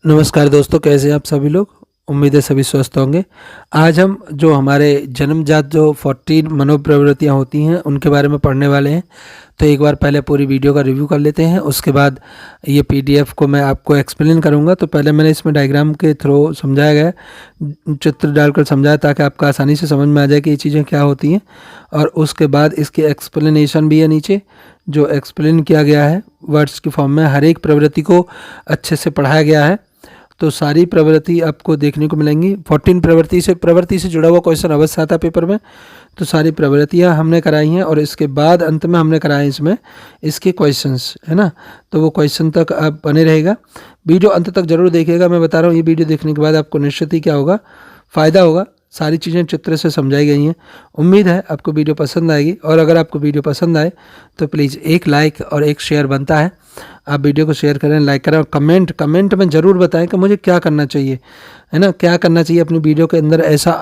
नमस्कार दोस्तों, कैसे हैं आप सभी लोग। उम्मीद है सभी स्वस्थ होंगे। आज हम जो हमारे जन्मजात जो 14 मनोप्रवृत्तियां होती हैं उनके बारे में पढ़ने वाले हैं। तो एक बार पहले पूरी वीडियो का रिव्यू कर लेते हैं, उसके बाद ये पीडीएफ को मैं आपको एक्सप्लेन करूंगा। तो पहले मैंने इसमें डायग्राम के थ्रू समझाया गया है, चित्र डालकर समझाया ताकि आपको आसानी से समझ में आ जाए कि ये चीज़ें क्या होती हैं। और उसके बाद इसकी एक्सप्लेनेशन भी है नीचे, जो एक्सप्लेन किया गया है वर्ड्स की फॉर्म में। हर एक प्रवृत्ति को अच्छे से पढ़ाया गया है। तो सारी प्रवृत्ति आपको देखने को मिलेंगी। 14 प्रवृत्ति से जुड़ा हुआ क्वेश्चन अवश्य आता पेपर में। तो सारी प्रवृत्तियां हमने कराई हैं और इसके बाद अंत में हमने कराए इसमें इसके क्वेश्चंस, है ना। तो वो क्वेश्चन तक आप बने रहेगा, वीडियो अंत तक जरूर देखिएगा। मैं बता रहा हूँ, ये वीडियो देखने के बाद आपको निश्चित ही क्या होगा, फ़ायदा होगा। सारी चीज़ें चित्र से समझाई गई हैं। उम्मीद है आपको वीडियो पसंद आएगी, और अगर आपको वीडियो पसंद आए तो प्लीज़ एक लाइक और एक शेयर बनता है। आप वीडियो को शेयर करें, लाइक करें, और कमेंट में ज़रूर बताएं कि मुझे क्या करना चाहिए, है ना। क्या करना चाहिए अपनी वीडियो के अंदर ऐसा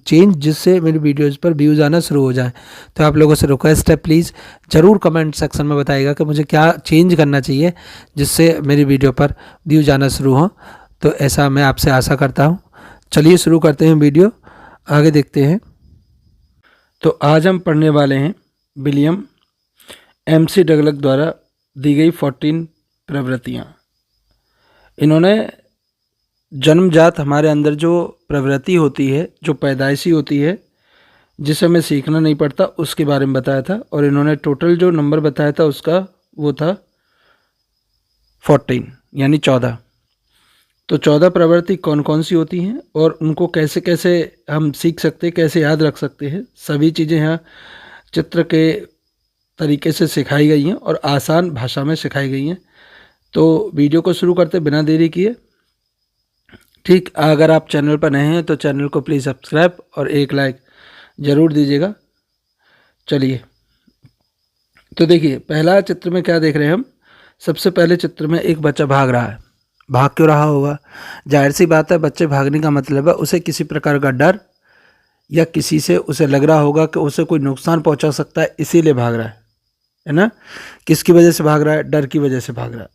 चेंज जिससे मेरी वीडियोज़ पर व्यूज़ आना शुरू हो जाए। तो आप लोगों से रिक्वेस्ट है, प्लीज़ ज़रूर कमेंट सेक्शन में बताइएगा कि मुझे क्या चेंज करना चाहिए जिससे मेरी वीडियो पर व्यूज़ आना शुरू हो। तो ऐसा मैं आपसे आशा करता हूँ। चलिए शुरू करते हैं, वीडियो आगे देखते हैं। तो आज हम पढ़ने वाले हैं विलियम MC डगलस द्वारा दी गई 14 प्रवृत्तियाँ। इन्होंने जन्मजात हमारे अंदर जो प्रवृत्ति होती है, जो पैदाइशी होती है, जिसे हमें सीखना नहीं पड़ता, उसके बारे में बताया था। और इन्होंने टोटल जो नंबर बताया था उसका वो था 14, यानी 14। तो 14 प्रवृत्ति कौन कौन सी होती हैं और उनको कैसे कैसे हम सीख सकते हैं, कैसे याद रख सकते हैं, सभी चीज़ें यहाँ चित्र के तरीके से सिखाई गई हैं और आसान भाषा में सिखाई गई हैं। तो वीडियो को शुरू करते बिना देरी किए। ठीक, अगर आप चैनल पर नए हैं तो चैनल को प्लीज़ सब्सक्राइब और एक लाइक ज़रूर दीजिएगा। चलिए, तो देखिए पहला चित्र में क्या देख रहे हैं हम। सबसे पहले चित्र में एक बच्चा भाग रहा है। भाग क्यों रहा होगा? जाहिर सी बात है, बच्चे भागने का मतलब है उसे किसी प्रकार का डर, या किसी से उसे लग रहा होगा कि उसे कोई नुकसान पहुंचा सकता है, इसीलिए भाग रहा है ना। किसकी वजह से भाग रहा है? डर की वजह से भाग रहा है।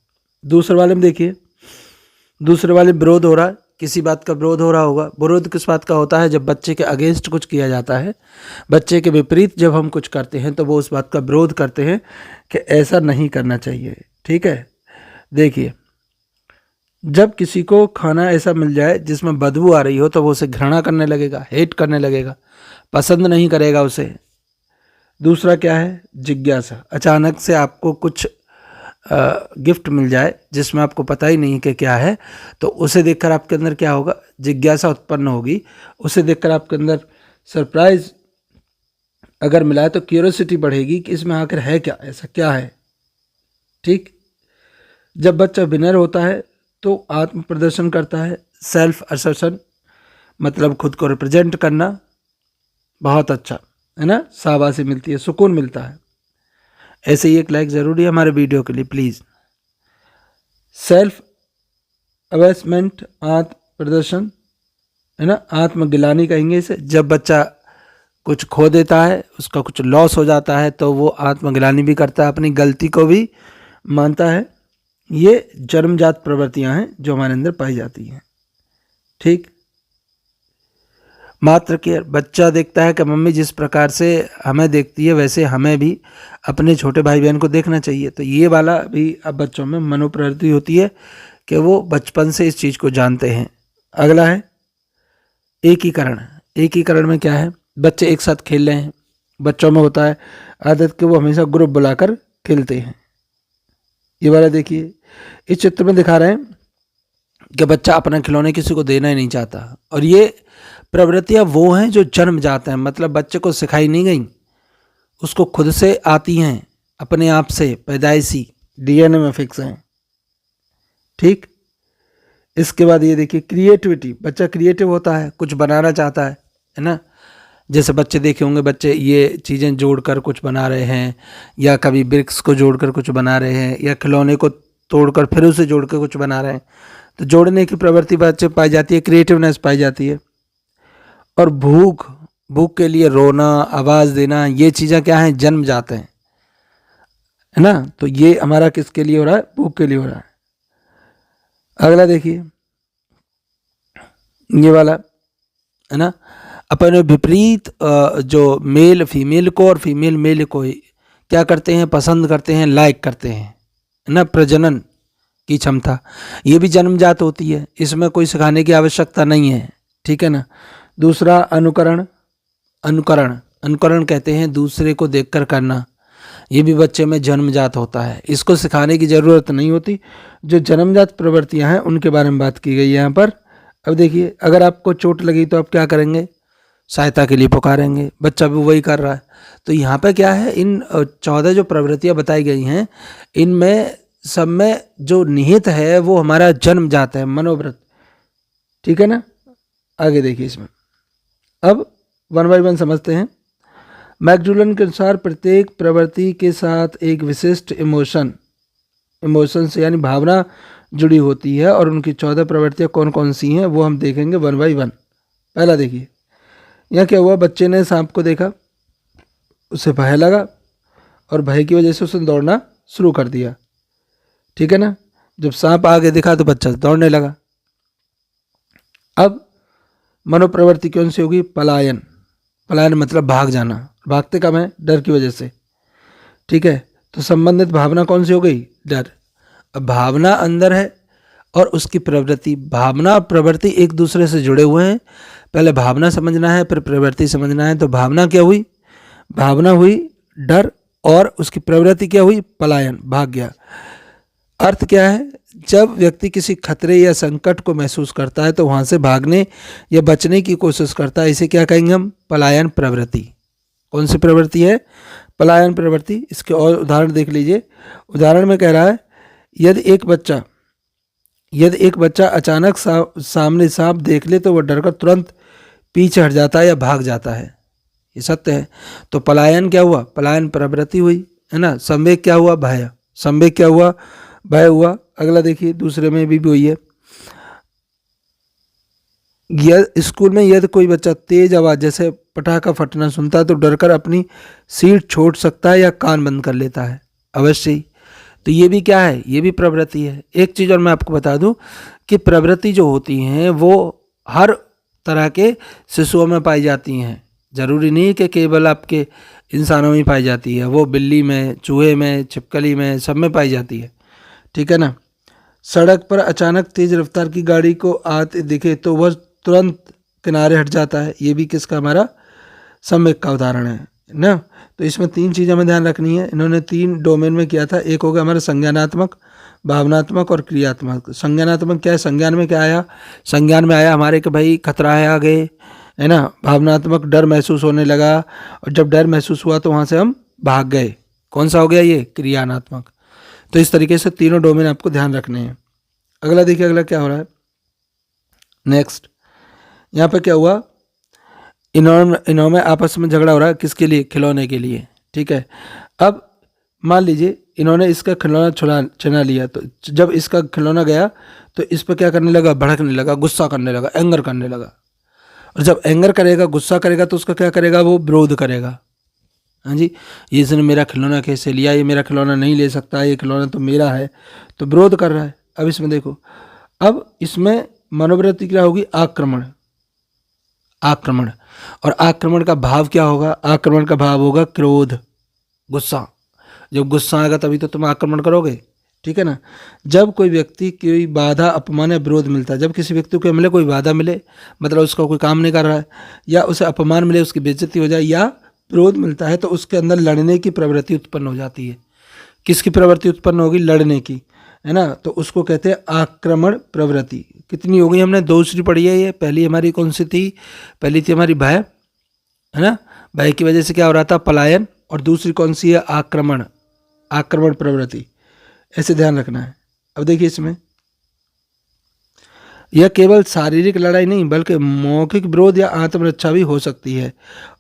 दूसरे वाले में देखिए, दूसरे वाले विरोध हो रहा है, किसी बात का विरोध हो रहा होगा। विरोध किस बात का होता है? जब बच्चे के अगेंस्ट कुछ किया जाता है, बच्चे के विपरीत जब हम कुछ करते हैं तो वो उस बात का विरोध करते हैं कि ऐसा नहीं करना चाहिए। ठीक है, देखिए जब किसी को खाना ऐसा मिल जाए जिसमें बदबू आ रही हो तो वो उसे घृणा करने लगेगा, हेट करने लगेगा, पसंद नहीं करेगा उसे। दूसरा क्या है? जिज्ञासा। अचानक से आपको कुछ गिफ्ट मिल जाए जिसमें आपको पता ही नहीं कि क्या है, तो उसे देखकर आपके अंदर क्या होगा? जिज्ञासा उत्पन्न होगी। उसे देखकर आपके अंदर सरप्राइज अगर मिला है तो क्यूरियोसिटी बढ़ेगी कि इसमें आखिर है क्या, ऐसा क्या है। ठीक, जब बच्चा विनर होता है तो आत्म प्रदर्शन करता है, सेल्फ असर्शन, मतलब खुद को रिप्रेजेंट करना। बहुत अच्छा है ना, शाबाशी मिलती है, सुकून मिलता है। ऐसे ही एक लाइक ज़रूरी है हमारे वीडियो के लिए, प्लीज़। सेल्फ अवेसमेंट, आत्म प्रदर्शन, है ना, आत्मगिलानी कहेंगे इसे। जब बच्चा कुछ खो देता है, उसका कुछ लॉस हो जाता है, तो वो आत्मगिलानी भी करता है, अपनी गलती को भी मानता है। ये जन्मजात प्रवृत्तियां हैं जो हमारे अंदर पाई जाती हैं। ठीक, मात्र केयर। बच्चा देखता है कि मम्मी जिस प्रकार से हमें देखती है वैसे हमें भी अपने छोटे भाई बहन को देखना चाहिए। तो ये वाला भी अब बच्चों में मनोप्रवृत्ति होती है कि वो बचपन से इस चीज़ को जानते हैं। अगला है एकीकरण। एकीकरण में क्या है? बच्चे एक साथ खेल रहे हैं, बच्चों में होता है आदत कि वो हमेशा ग्रुप बुलाकर खेलते हैं। ये वाला देखिए, इस चित्र में दिखा रहे हैं कि बच्चा अपना खिलौने किसी को देना ही नहीं चाहता। और ये प्रवृत्तियां वो हैं जो जन्म जाते हैं, मतलब बच्चे को सिखाई नहीं गई, उसको खुद से आती हैं, अपने आप से, पैदाइशी DNA में फिक्स हैं। ठीक, इसके बाद ये देखिए क्रिएटिविटी। बच्चा क्रिएटिव होता है, कुछ बनाना चाहता है ना। जैसे बच्चे देखे होंगे, बच्चे ये चीज़ें जोड़कर कुछ बना रहे हैं, या कभी ब्रिक्स को जोड़कर कुछ बना रहे हैं, या खिलौने को तोड़कर फिर उसे जोड़कर कुछ बना रहे हैं। तो जोड़ने की प्रवृत्ति बच्चे पाई जाती है, क्रिएटिवनेस पाई जाती है। और भूख के लिए रोना, आवाज़ देना, ये चीज़ें क्या हैं? जन्म जाते हैं, है ना। तो ये हमारा किसके लिए हो रहा है? भूख के लिए हो रहा है। अगला देखिए, ये वाला है ना। अपन विपरीत जो मेल फीमेल को और फीमेल मेल को क्या करते हैं, पसंद करते हैं, लाइक करते हैं, है ना। प्रजनन की क्षमता ये भी जन्मजात होती है, इसमें कोई सिखाने की आवश्यकता नहीं है, ठीक है ना। दूसरा अनुकरण, अनुकरण अनुकरण कहते हैं दूसरे को देखकर करना, ये भी बच्चे में जन्मजात होता है, इसको सिखाने की ज़रूरत नहीं होती। जो जन्मजात प्रवृत्तियां हैं उनके बारे में बात की गई है यहाँ पर। अब देखिए, अगर आपको चोट लगी तो आप क्या करेंगे, सहायता के लिए पुकारेंगे, बच्चा भी वही कर रहा है। तो यहाँ पे क्या है, इन 14 जो प्रवृत्तियाँ बताई गई हैं, इनमें सब में जो निहित है वो हमारा जन्मजात है, मनोव्रत, ठीक है ना। आगे देखिए इसमें, अब वन बाई वन समझते हैं। मैकडूलन के अनुसार प्रत्येक प्रवृत्ति के साथ एक विशिष्ट इमोशन से यानी भावना जुड़ी होती है, और उनकी 14 प्रवृत्तियाँ कौन कौन सी हैं वो हम देखेंगे वन बाई वन। पहला देखिए, यहाँ क्या हुआ, बच्चे ने सांप को देखा, उसे भय लगा और भय की वजह से उसने दौड़ना शुरू कर दिया, ठीक है ना। जब सांप आगे दिखा तो बच्चा दौड़ने लगा। अब मनोप्रवृत्ति कौन सी होगी, पलायन। पलायन मतलब भाग जाना, भागते कब है, डर की वजह से, ठीक है। तो संबंधित भावना कौन सी हो गई, डर। अब भावना अंदर है और उसकी प्रवृत्ति, भावना और प्रवृत्ति एक दूसरे से जुड़े हुए हैं। पहले भावना समझना है फिर प्रवृत्ति समझना है। तो भावना क्या हुई, भावना हुई डर, और उसकी प्रवृत्ति क्या हुई, पलायन, भाग गया। अर्थ क्या है, जब व्यक्ति किसी खतरे या संकट को महसूस करता है तो वहाँ से भागने या बचने की कोशिश करता है, इसे क्या कहेंगे हम, पलायन प्रवृत्ति। कौन सी प्रवृत्ति है, पलायन प्रवृत्ति। इसके और उदाहरण देख लीजिए। उदाहरण में कह रहा है, यदि एक बच्चा अचानक सामने सांप देख ले तो वह डरकर तुरंत पीछे हट जाता है या भाग जाता है, ये सत्य है। तो पलायन क्या हुआ, पलायन प्रवृत्ति हुई, है ना। संवेग क्या हुआ, भय। संवेग क्या हुआ, भय हुआ। अगला देखिए, दूसरे में भी वही है। स्कूल में यदि कोई बच्चा तेज आवाज जैसे पटाखा फटना सुनता है तो डरकर अपनी सीट छोड़ सकता है या कान बंद कर लेता है, अवश्य ही। तो ये भी क्या है, ये भी प्रवृत्ति है। एक चीज़ और मैं आपको बता दूं कि प्रवृत्ति जो होती हैं वो हर तरह के शिशुओं में पाई जाती हैं, जरूरी नहीं कि केवल आपके इंसानों में पाई जाती है, वो बिल्ली में, चूहे में, छिपकली में, सब में पाई जाती है, ठीक है ना। सड़क पर अचानक तेज रफ्तार की गाड़ी को आते दिखे तो वह तुरंत किनारे हट जाता है, ये भी किसका, हमारा सम्यक का उदाहरण है ना। तो इसमें 3 चीज़ें हमें ध्यान रखनी है। इन्होंने 3 डोमेन में किया था। एक हो गया हमारा संज्ञानात्मक, भावनात्मक और क्रियात्मक। संज्ञानात्मक क्या है, संज्ञान में क्या आया, संज्ञान में आया हमारे कि भाई खतरा है आगे, है ना। भावनात्मक, डर महसूस होने लगा, और जब डर महसूस हुआ तो वहाँ से हम भाग गए, कौन सा हो गया ये, क्रियानात्मक। तो इस तरीके से तीनों डोमेन आपको ध्यान रखने हैं। अगला देखिए, अगला क्या हो रहा है, नेक्स्ट। यहाँ पे क्या हुआ, इन्हों में आपस में झगड़ा हो रहा है, किसके लिए, खिलौने के लिए, ठीक है। अब मान लीजिए इन्होंने इसका खिलौना छिना लिया, तो जब इसका खिलौना गया तो इस पर क्या करने लगा, भड़कने लगा, गुस्सा करने लगा, एंगर करने लगा। और जब एंगर करेगा, गुस्सा करेगा, तो उसका क्या करेगा, वो विरोध करेगा। हाँ जी, ये इसने मेरा खिलौना कैसे लिया, ये मेरा खिलौना नहीं ले सकता, ये खिलौना तो मेरा है, तो विरोध कर रहा है। अब इसमें देखो, अब इसमें मनोवृत्ति क्या होगी, आक्रमण। आक्रमण, और आक्रमण का भाव क्या होगा, आक्रमण का भाव होगा क्रोध, गुस्सा। जब गुस्सा आएगा तभी तो तुम आक्रमण करोगे, ठीक है ना। जब कोई व्यक्ति कोई बाधा, अपमान या विरोध मिलता है, जब किसी व्यक्ति को मिले कोई बाधा मिले, मतलब उसका कोई काम नहीं कर रहा है, या उसे अपमान मिले, उसकी बेइज्जती हो जाए, या विरोध मिलता है, तो उसके अंदर लड़ने की प्रवृत्ति उत्पन्न हो जाती है। किसकी प्रवृत्ति उत्पन्न होगी, लड़ने की, है ना। तो उसको कहते हैं आक्रमण प्रवृत्ति। कितनी हो गई, हमने दूसरी पढ़ी है ये। पहली हमारी कौन सी थी, पहली थी हमारी भय, है ना, भय की वजह से क्या हो रहा था, पलायन। और दूसरी कौन सी है, आक्रमण, आक्रमण प्रवृत्ति। ऐसे ध्यान रखना है। अब देखिए इसमें, यह केवल शारीरिक लड़ाई नहीं बल्कि मौखिक विरोध या आत्मरक्षा भी हो सकती है।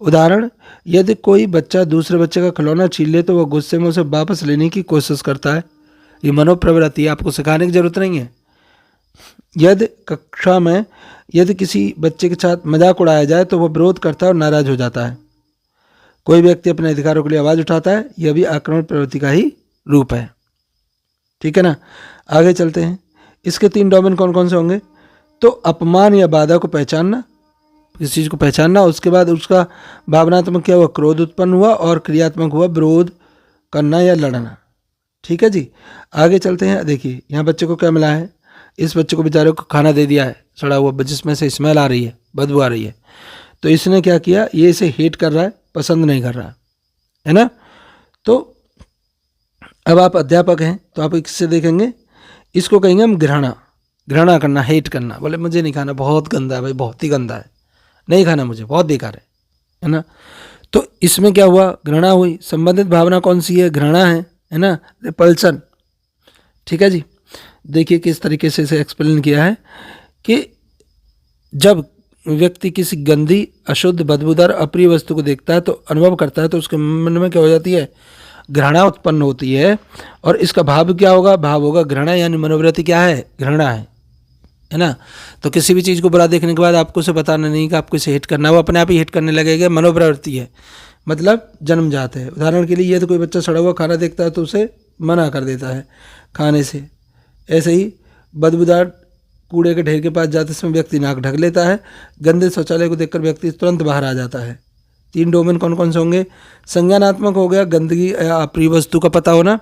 उदाहरण, यदि कोई बच्चा दूसरे बच्चे का खिलौना छीन ले तो वह गुस्से में उसे वापस लेने की कोशिश करता है, ये मनोप्रवृत्ति है, आपको सिखाने की जरूरत नहीं है। यदि कक्षा में यदि किसी बच्चे के साथ मजाक उड़ाया जाए तो वह विरोध करता है और नाराज हो जाता है। कोई व्यक्ति अपने अधिकारों के लिए आवाज़ उठाता है, यह भी आक्रमण प्रवृत्ति का ही रूप है, ठीक है ना। आगे चलते हैं। इसके 3 डोमेन कौन कौन से होंगे, तो अपमान या बाधा को पहचानना, किसी चीज़ को पहचानना। उसके बाद उसका भावनात्मक क्या हुआ, क्रोध उत्पन्न हुआ, और क्रियात्मक हुआ विरोध करना या लड़ना। ठीक है जी, आगे चलते हैं। देखिए यहाँ बच्चे को क्या मिला है, इस बच्चे को बेचारे को खाना दे दिया है सड़ा हुआ, जिसमें से स्मेल आ रही है, बदबू आ रही है। तो इसने क्या किया, ये इसे हेट कर रहा है, पसंद नहीं कर रहा है ना। तो अब आप अध्यापक हैं तो आप इससे देखेंगे, इसको कहेंगे हम घृणा, घृणा करना, हेट करना। बोले मुझे नहीं खाना, बहुत गंदा है भाई, बहुत ही गंदा है, नहीं खाना मुझे, बहुत बेकार है ना। तो इसमें क्या हुआ, घृणा हुई। संबंधित भावना कौन सी है, घृणा है ना, रिपल्सन। ठीक है जी, देखिए किस तरीके से इसे एक्सप्लेन किया है कि जब व्यक्ति किसी गंदी, अशुद्ध, बदबूदार, अप्रिय वस्तु को देखता है तो अनुभव करता है, तो उसके मन में क्या हो जाती है, घृणा उत्पन्न होती है। और इसका भाव क्या होगा, भाव होगा घृणा, यानी मनोवृत्ति क्या है, घृणा है ना। तो किसी भी चीज़ को बुरा देखने के बाद आपको उसे बताना नहीं कि आपको इसे हिट करना, वो अपने आप ही हिट करने लगेगा। मनोप्रवृत्ति है, मतलब जन्मजात है। उदाहरण के लिए ये तो कोई बच्चा सड़ा हुआ खाना देखता है तो उसे मना कर देता है खाने से। ऐसे ही बदबूदार कूड़े के ढेर के पास जाते समय व्यक्ति नाक ढक लेता है। गंदे शौचालय को देखकर व्यक्ति तुरंत बाहर आ जाता है। 3 डोमेन कौन कौन से होंगे, संज्ञानात्मक हो गया गंदगी या अप्रिय वस्तु का पता होना,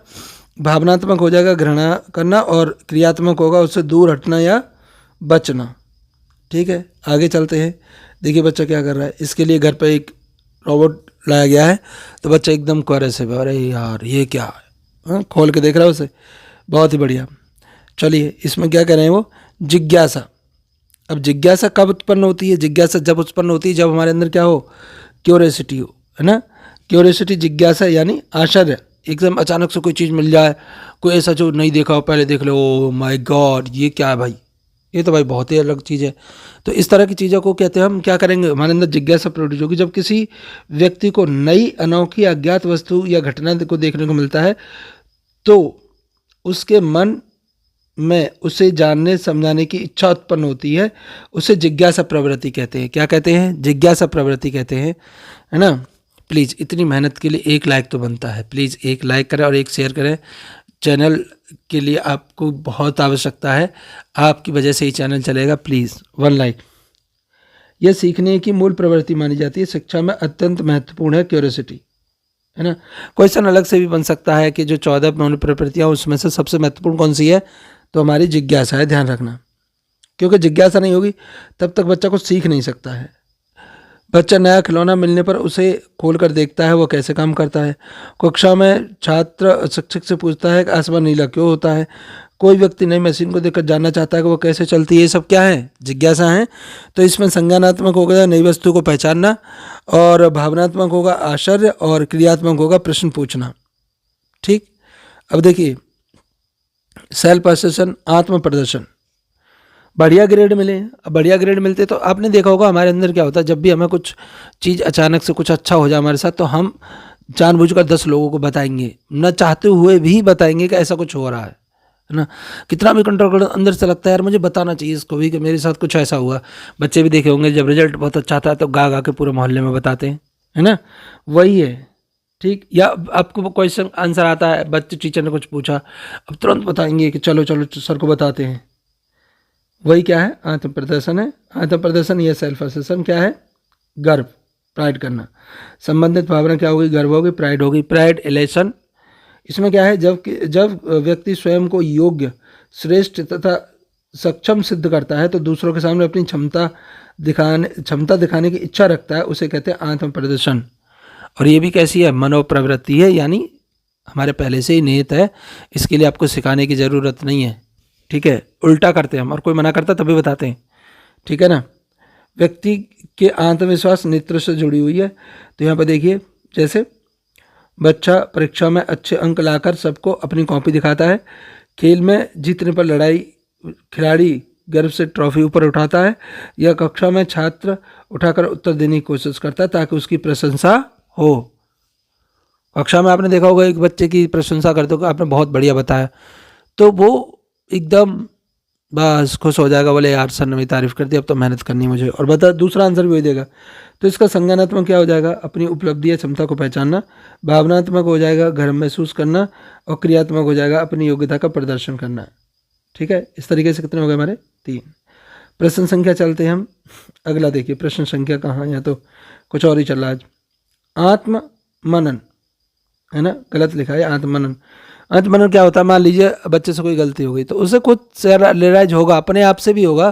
भावनात्मक हो जाएगा घृणा करना, और क्रियात्मक होगा उससे दूर हटना या बचना। ठीक है, आगे चलते हैं। देखिए बच्चा क्या कर रहा है, इसके लिए घर पे एक रोबोट लाया गया है। तो बच्चा एकदम क्वारे से, अरे यार ये क्या है, हाँ, खोल के देख रहा है उसे, बहुत ही बढ़िया। चलिए इसमें क्या कह रहे हैं वो, जिज्ञासा। अब जिज्ञासा कब उत्पन्न होती है, जिज्ञासा जब उत्पन्न होती है जब हमारे अंदर क्या हो, क्यूरियोसिटी हो, है ना। क्यूरियोसिटी, जिज्ञासा यानी आश्चर्य, एकदम अचानक से कोई चीज़ मिल जाए, कोई ऐसा जो नहीं देखा हो, पहले देख लो, ओ माय गॉड ये क्या है भाई, ये तो भाई बहुत ही अलग चीज़ है। तो इस तरह की चीज़ों को कहते हैं, हम क्या करेंगे, हमारे अंदर जिज्ञासा प्रोड्यूस होगी। जब किसी व्यक्ति को नई, अनोखी, अज्ञात वस्तु या घटना को देखने को मिलता है तो उसके मन में उसे जानने समझाने की इच्छा उत्पन्न होती है, उसे जिज्ञासा प्रवृत्ति कहते हैं। क्या कहते हैं, जिज्ञासा प्रवृत्ति कहते हैं, है ना। प्लीज़ इतनी मेहनत के लिए 1 लाइक तो बनता है, प्लीज़ 1 लाइक करें और 1 शेयर करें। चैनल के लिए आपको बहुत आवश्यकता है, आपकी वजह से ही चैनल चलेगा, प्लीज़ 1 लाइक। यह सीखने की मूल प्रवृत्ति मानी जाती है, शिक्षा में अत्यंत महत्वपूर्ण है क्यूरियोसिटी, है ना। क्वेश्चन अलग से भी बन सकता है कि जो 14 मौलिक प्रवृत्तियाँ उसमें से सबसे महत्वपूर्ण कौन सी है, तो हमारी जिज्ञासा है, ध्यान रखना। क्योंकि जिज्ञासा नहीं होगी तब तक बच्चा कुछ सीख नहीं सकता है। बच्चा नया खिलौना मिलने पर उसे खोल कर देखता है वो कैसे काम करता है। कक्षा में छात्र शिक्षक से पूछता है कि आसमान नीला क्यों होता है। कोई व्यक्ति नई मशीन को देखकर जानना चाहता है कि वो कैसे चलती है। ये सब क्या है, जिज्ञासा है। तो इसमें संज्ञानात्मक होगा नई वस्तु को पहचानना, और भावनात्मक होगा आश्चर्य, और क्रियात्मक होगा प्रश्न पूछना। ठीक, अब देखिए सेल्फ असेसन, आत्म प्रदर्शन। बढ़िया ग्रेड मिले, अब बढ़िया ग्रेड मिलते तो आपने देखा होगा हमारे अंदर क्या होता है, जब भी हमें कुछ चीज़ अचानक से कुछ अच्छा हो जाए हमारे साथ तो हम जानबूझकर 10 लोगों को बताएंगे, न चाहते हुए भी बताएंगे कि ऐसा कुछ हो रहा है ना। कितना भी कंट्रोल करो, अंदर से लगता है यार मुझे बताना चाहिए इसको भी कि मेरे साथ कुछ ऐसा हुआ। बच्चे भी देखे होंगे जब रिजल्ट बहुत अच्छा आता है तो गा गा के पूरे मोहल्ले में बताते हैं, है ना, वही है। ठीक, या आपको क्वेश्चन आंसर आता है, बच्चे टीचर ने कुछ पूछा, अब तुरंत बताएंगे कि चलो चलो सर को बताते हैं। वही क्या है, आत्म प्रदर्शन है। आत्म प्रदर्शन या सेल्फ असेसन क्या है, गर्व, प्राइड करना। संबंधित भावना क्या होगी, गर्व होगी, प्राइड होगी। प्राइड, एलेशन, इसमें क्या है, जब व्यक्ति स्वयं को योग्य, श्रेष्ठ तथा सक्षम सिद्ध करता है तो दूसरों के सामने अपनी क्षमता दिखाने की इच्छा रखता है, उसे कहते हैं आत्म प्रदर्शन। और ये भी कैसी है, मनोप्रवृत्ति है, यानी हमारे पहले से ही निहित है, इसके लिए आपको सिखाने की ज़रूरत नहीं है। ठीक है, उल्टा करते हैं हम, और कोई मना करता तभी बताते हैं, ठीक है ना। व्यक्ति के आत्मविश्वास नेत्र से जुड़ी हुई है। तो यहाँ पर देखिए, जैसे बच्चा परीक्षा में अच्छे अंक लाकर सबको अपनी कॉपी दिखाता है, खेल में जीतने पर खिलाड़ी गर्व से ट्रॉफी ऊपर उठाता है, या कक्षा में छात्र उठाकर उत्तर देने की कोशिश करता है ताकि उसकी प्रशंसा हो। कक्षा में आपने देखा होगा एक बच्चे की प्रशंसा करते हो, आपने बहुत बढ़िया बताया, तो वो एकदम बस खुश हो जाएगा, बोले यार सर ने मेरी तारीफ कर दी, अब तो मेहनत करनी है मुझे, और बता दूसरा आंसर भी वही देगा। तो इसका संज्ञानात्मक क्या हो जाएगा, अपनी उपलब्धि या क्षमता को पहचानना। भावनात्मक हो जाएगा गर्व महसूस करना, और क्रियात्मक हो जाएगा अपनी योग्यता का प्रदर्शन करना। ठीक है, इस तरीके से कितने हो गए हमारे, 3। प्रश्न संख्या चलते हैं हम। अगला देखिए प्रश्न संख्या कहाँ, या तो कुछ और ही चल रहा है आज। आत्म मनन, है ना, गलत लिखा है आत्मनन। आत्मनन क्या होता है, मान लीजिए बच्चे से कोई गलती हो गई तो उसे कुछ रियलाइज होगा, अपने आप से भी होगा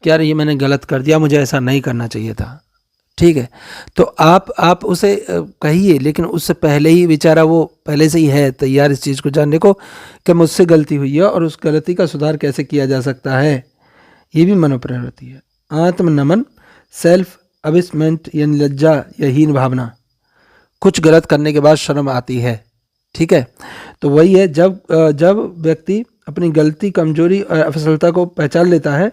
कि यार ये मैंने गलत कर दिया, मुझे ऐसा नहीं करना चाहिए था। ठीक है, तो आप उसे कहिए, लेकिन उससे पहले ही बेचारा वो पहले से ही है तैयार इस चीज़ को जानने को कि मुझसे गलती हुई है और उस गलती का सुधार कैसे किया जा सकता है। ये भी मनोप्रवृत्ति है। आत्मनमन, सेल्फ अबिसमेंट यानी लज्जा या हीन भावना, कुछ गलत करने के बाद शर्म आती है। ठीक है, तो वही है जब व्यक्ति अपनी गलती, कमजोरी और असफलता को पहचान लेता है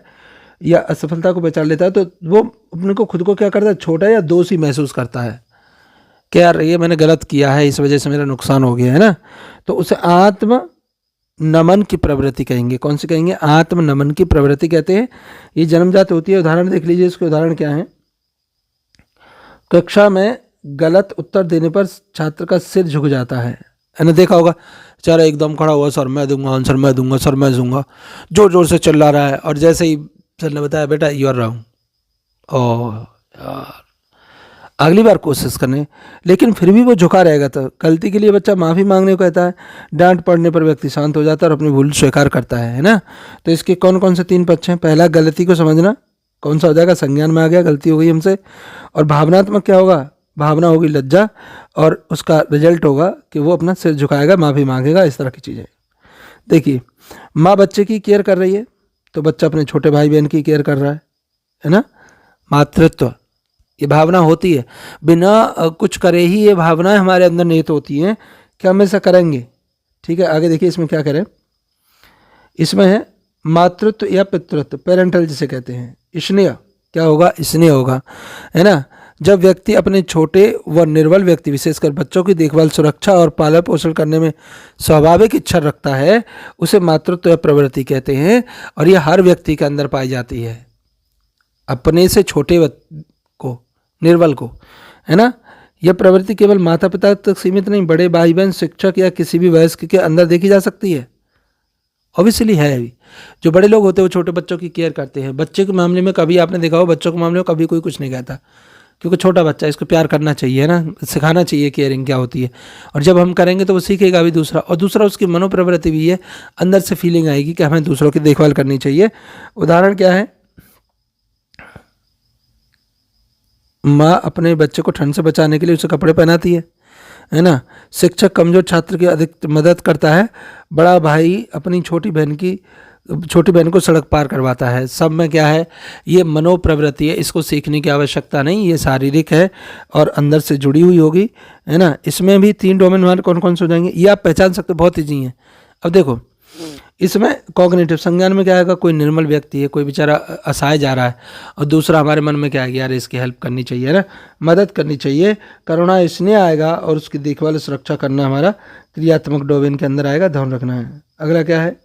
या असफलता को पहचान लेता है तो वो अपने को खुद को क्या करता है, छोटा या दोषी महसूस करता है कि यार ये मैंने गलत किया है, इस वजह से मेरा नुकसान हो गया है ना। तो उसे आत्म नमन की प्रवृत्ति कहेंगे। कौन सी कहेंगे, आत्म नमन की प्रवृत्ति कहते हैं। ये जन्मजात होती है। उदाहरण देख लीजिए, इसके उदाहरण क्या है। कक्षा में गलत उत्तर देने पर छात्र का सिर झुक जाता है ना, देखा होगा, बेचारा एकदम खड़ा हुआ, सर मैं दूंगा आंसर, मैं दूंगा सर, मैं दूंगा, जोर जोर से चिल्ला रहा है, और जैसे ही सर ने बताया बेटा यू आर रॉन्ग, ओह यार, अगली बार कोशिश करने, लेकिन फिर भी वो झुका रहेगा। तो गलती के लिए बच्चा माफ़ी मांगने को कहता है, डांट पड़ने पर व्यक्ति शांत हो जाता है और अपनी भूल स्वीकार करता है ना। तो इसके कौन कौन से 3 पक्ष हैं। पहला, गलती को समझना, कौन सा हो जाएगा, संज्ञान में आ गया, गलती हो गई हमसे। और भावनात्मक क्या होगा, भावना होगी लज्जा, और उसका रिजल्ट होगा कि वो अपना सिर झुकाएगा, माफ़ी मांगेगा, इस तरह की चीज़ें। देखिए, माँ बच्चे की केयर कर रही है तो बच्चा अपने छोटे भाई बहन की केयर कर रहा है ना। मातृत्व, ये भावना होती है, बिना कुछ करे ही ये भावनाएं हमारे अंदर निहित होती हैं कि हम ऐसा करेंगे। ठीक है, आगे देखिए इसमें क्या करें। इसमें है मातृत्व या पितृत्व, पेरेंटल जिसे कहते हैं। स्नेह क्या होगा, स्नेह होगा, है ना। जब व्यक्ति अपने छोटे व निर्बल व्यक्ति, विशेषकर बच्चों की देखभाल, सुरक्षा और पालन पोषण करने में स्वाभाविक इच्छा रखता है, उसे मातृत्व या प्रवृत्ति कहते हैं। और यह हर व्यक्ति के अंदर पाई जाती है, अपने से छोटे को, निर्बल को, है ना। यह प्रवृत्ति केवल माता पिता तक सीमित नहीं, बड़े भाई बहन, शिक्षक या किसी भी वयस्क के अंदर देखी जा सकती है। ऑब्वियसली है अभी, जो बड़े लोग होते हैं वो छोटे बच्चों की केयर करते हैं। बच्चे के मामले में कभी आपने देखा हो, बच्चों के मामले में कभी कोई कुछ नहीं कहता, क्योंकि छोटा बच्चा, इसको प्यार करना चाहिए ना, सिखाना चाहिए केयरिंग क्या होती है। और जब हम करेंगे तो वो सीखेगा भी। दूसरा उसकी मनोप्रवृत्ति भी है, अंदर से फीलिंग आएगी कि हमें दूसरों की देखभाल करनी चाहिए। उदाहरण क्या है, माँ अपने बच्चे को ठंड से बचाने के लिए उसे कपड़े पहनाती है ना। शिक्षक कमजोर छात्र की अधिक मदद करता है। बड़ा भाई अपनी छोटी बहन को सड़क पार करवाता है। सब में क्या है, ये मनोप्रवृत्ति है, इसको सीखने की आवश्यकता नहीं, ये शारीरिक है और अंदर से जुड़ी हुई होगी, है ना। इसमें भी 3 डोमेन हमारे कौन कौन से हो जाएंगे, ये आप पहचान सकते, बहुत ईजी हैं। अब देखो, इसमें कॉग्निटिव, संज्ञान में क्या आएगा, कोई निर्मल व्यक्ति है, कोई बेचारा असहाय जा रहा है, और दूसरा हमारे मन में क्या आएगा, यार इसकी हेल्प करनी चाहिए ना, मदद करनी चाहिए, करुणा स्नेह आएगा, और उसकी देखभाल सुरक्षा करना हमारा क्रियात्मक डोमेन के अंदर आएगा, ध्यान रखना है। अगला क्या है,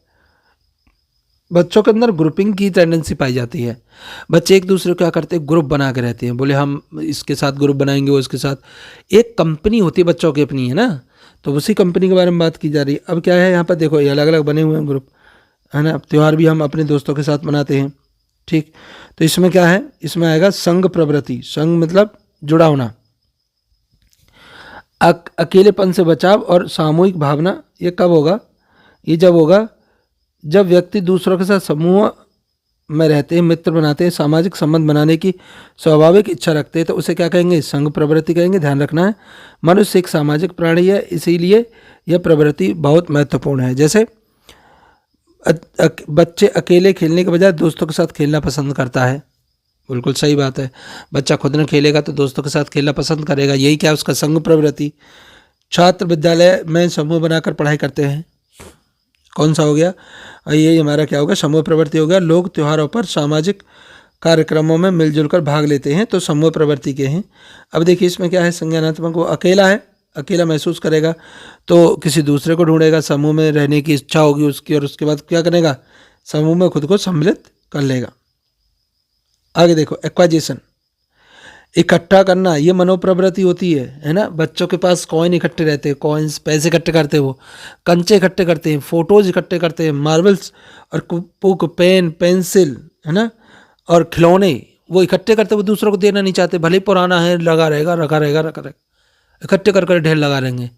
बच्चों के अंदर ग्रुपिंग की टेंडेंसी पाई जाती है। बच्चे एक दूसरे को क्या करते हैं, ग्रुप बना के रहते हैं, बोले हम इसके साथ ग्रुप बनाएंगे, वो इसके साथ, एक कंपनी होती है बच्चों की अपनी, है ना। तो उसी कंपनी के बारे में बात की जा रही है। अब क्या है, यहाँ पर देखो ये अलग अलग बने हुए हैं ग्रुप, है ना। त्यौहार भी हम अपने दोस्तों के साथ मनाते हैं, ठीक। तो इसमें क्या है, इसमें आएगा संघ प्रवृत्ति। संघ मतलब जुड़ा होना, अकेलेपन से बचाव और सामूहिक भावना। ये कब होगा, ये जब होगा जब व्यक्ति दूसरों के साथ समूह में रहते हैं, मित्र बनाते हैं, सामाजिक संबंध बनाने की स्वाभाविक इच्छा रखते हैं, तो उसे क्या कहेंगे, संघ प्रवृत्ति कहेंगे। ध्यान रखना है, मनुष्य एक सामाजिक प्राणी है, इसीलिए यह प्रवृत्ति बहुत महत्वपूर्ण है। जैसे बच्चे अकेले खेलने के बजाय दोस्तों के साथ खेलना पसंद करता है, बिल्कुल सही बात है। बच्चा खुद न खेलेगा तो दोस्तों के साथ खेलना पसंद करेगा, यही क्या उसका संघ प्रवृत्ति। छात्र विद्यालय में समूह बनाकर पढ़ाई करते हैं, कौन सा हो गया, ये हमारा क्या होगा, समूह प्रवृत्ति हो गया। लोग त्योहारों पर सामाजिक कार्यक्रमों में मिलजुल कर भाग लेते हैं, तो समूह प्रवृत्ति के हैं। अब देखिए इसमें क्या है, संज्ञानात्मक, वो अकेला है, अकेला महसूस करेगा तो किसी दूसरे को ढूंढेगा, समूह में रहने की इच्छा होगी उसकी, और उसके बाद क्या करेगा, समूह में खुद को सम्मिलित कर लेगा। आगे देखो, एक्वाइजेशन, इकट्ठा करना, ये मनोप्रवृत्ति होती है ना। बच्चों के पास कॉइन इकट्ठे रहते हैं, कॉइन्स, पैसे इकट्ठे करते हैं, वो कंचे इकट्ठे करते हैं, फोटोज इकट्ठे करते हैं, मार्बल्स और बुक, पेन, पेंसिल, है ना, और खिलौने वो इकट्ठे करते, वो दूसरों को देना नहीं चाहते, भले ही पुराना है, लगा रहेगा, रखा रहेगा, रखा रहेगा, इकट्ठे कर कर ढेर लगा रहेंगे।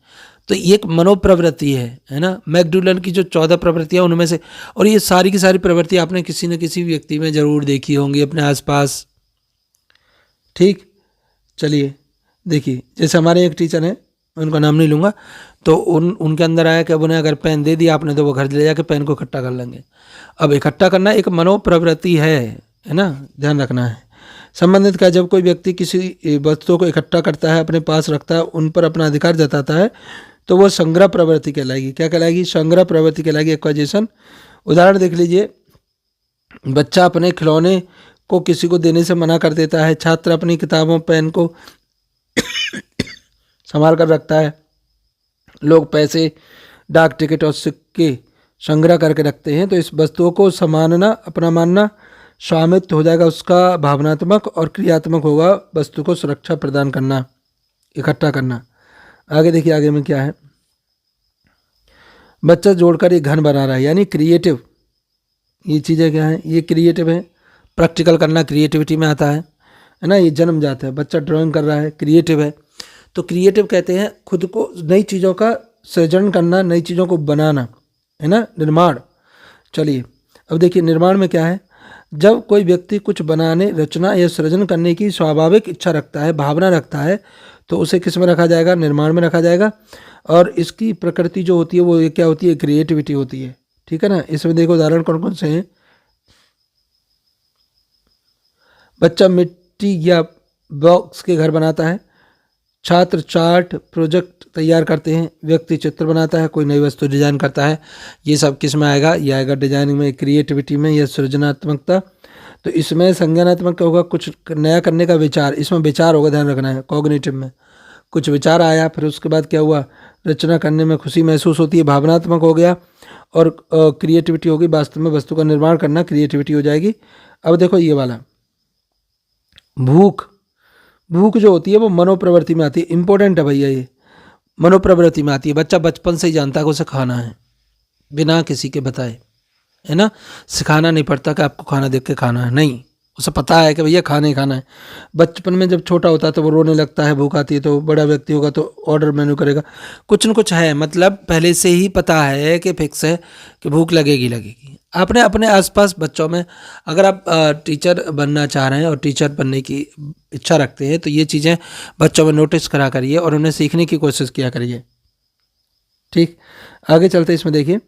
तो ये एक मनोप्रवृत्ति है ना। मैकडूगल की जो 14 प्रवृत्तियाँ उनमें से, और ये सारी की सारी प्रवृत्ति आपने किसी न किसी व्यक्ति में जरूर देखी होंगी अपने आसपास। ठीक, चलिए देखिए, जैसे हमारे एक टीचर हैं, उनका नाम नहीं लूँगा, तो उनके अंदर आया कि अब उन्हें अगर पेन दे दिया आपने तो वो घर ले जाके पेन को इकट्ठा कर लेंगे। अब इकट्ठा करना एक मनोप्रवृत्ति है ना, ध्यान रखना है। संबंधित का जब कोई व्यक्ति किसी वस्तुओं को इकट्ठा करता है, अपने पास रखता है, उन पर अपना अधिकार जताता है, तो वो संग्रह प्रवृत्ति कहलाएगी। क्या कहलाएगी? संग्रह प्रवृत्ति कहलाएगी, एक्वाइजेशन। उदाहरण देख लीजिए, बच्चा अपने खिलौने को किसी को देने से मना कर देता है, छात्र अपनी किताबों पेन को संभाल कर रखता है, लोग पैसे, डाक टिकट और सिक्के संग्रह करके रखते हैं। तो इस वस्तुओं को सम्मानना, अपना मानना, स्वामित्व हो जाएगा उसका, भावनात्मक और क्रियात्मक होगा वस्तु को सुरक्षा प्रदान करना, इकट्ठा करना। आगे देखिए, आगे में क्या है, बच्चा जोड़कर एक घन बना रहा है, यानी क्रिएटिव। ये चीज़ें क्या है? ये क्रिएटिव है, प्रैक्टिकल करना क्रिएटिविटी में आता है ना। ये जन्मजात है, बच्चा ड्राइंग कर रहा है, क्रिएटिव है। तो क्रिएटिव कहते हैं खुद को नई चीज़ों का सृजन करना, नई चीज़ों को बनाना, है ना, निर्माण। चलिए अब देखिए, निर्माण में क्या है? जब कोई व्यक्ति कुछ बनाने, रचना या सृजन करने की स्वाभाविक इच्छा रखता है, भावना रखता है, तो उसे किस में रखा जाएगा? निर्माण में रखा जाएगा। और इसकी प्रकृति जो होती है वो ये क्या होती है? क्रिएटिविटी होती है। ठीक है ना। इसमें देखो उदाहरण कौन कौन से हैं। बच्चा मिट्टी या बॉक्स के घर बनाता है, छात्र चार्ट प्रोजेक्ट तैयार करते हैं, व्यक्ति चित्र बनाता है, कोई नई वस्तु डिजाइन करता है। ये सब किस में आएगा? ये आएगा डिजाइनिंग में, क्रिएटिविटी में, या सृजनात्मकता। तो इसमें संज्ञानात्मक क्या होगा? कुछ नया करने का विचार, इसमें विचार होगा, ध्यान रखना है। कॉग्निटिव में कुछ विचार आया, फिर उसके बाद क्या हुआ? रचना करने में खुशी महसूस होती है, भावनात्मक हो गया। और क्रिएटिविटी होगी, वास्तव में वस्तु का निर्माण करना, क्रिएटिविटी हो जाएगी। अब देखो ये वाला भूख, भूख जो होती है वो मनोप्रवृत्ति में आती है। इंपॉर्टेंट है भैया, ये मनोप्रवृत्ति में आती है। बच्चा बचपन से ही जानता है कि उसे खाना है, बिना किसी के बताए, है ना। सिखाना नहीं पड़ता कि आपको खाना देख के खाना है, नहीं, उसे पता है कि भैया खाना ही खाना है। बचपन में जब छोटा होता है तो वो रोने लगता है, भूख आती है, तो बड़ा व्यक्ति होगा तो ऑर्डर मेन्यू करेगा, कुछ न कुछ है, मतलब पहले से ही पता है कि फिक्स है कि भूख लगेगी लगेगी। आपने अपने आसपास बच्चों में, अगर आप टीचर बनना चाह रहे हैं और टीचर बनने की इच्छा रखते हैं, तो ये चीज़ें बच्चों में नोटिस करा करिए और उन्हें सीखने की कोशिश किया करिए। ठीक, आगे चलते इसमें देखिए,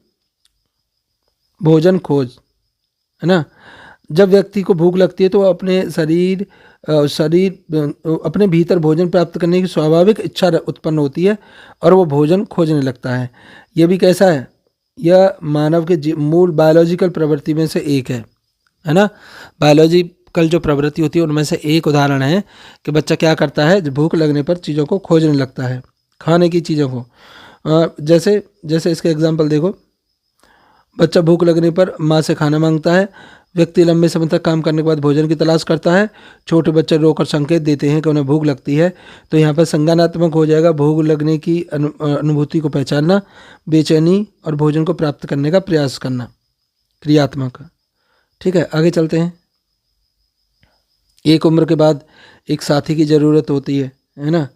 भोजन खोज, है ना। जब व्यक्ति को भूख लगती है तो वो अपने शरीर अपने भीतर भोजन प्राप्त करने की स्वाभाविक इच्छा उत्पन्न होती है और वो भोजन खोजने लगता है। ये भी कैसा है? यह मानव के मूल बायोलॉजिकल प्रवृत्ति में से एक है ना। बायोलॉजिकल जो प्रवृत्ति होती है उनमें से एक उदाहरण है कि बच्चा क्या करता है, भूख लगने पर चीज़ों को खोजने लगता है, खाने की चीज़ों को। जैसे जैसे इसका एग्जाम्पल देखो, बच्चा भूख लगने पर माँ से खाना मांगता है, व्यक्ति लंबे समय तक काम करने के बाद भोजन की तलाश करता है, छोटे बच्चे रोकर संकेत देते हैं कि उन्हें भूख लगती है। तो यहाँ पर संज्ञानात्मक हो जाएगा, भूख लगने की अनुभूति को पहचानना, बेचैनी और भोजन को प्राप्त करने का प्रयास करना, क्रियात्मक। ठीक है, आगे चलते हैं। एक उम्र के बाद एक साथी की ज़रूरत होती है ना।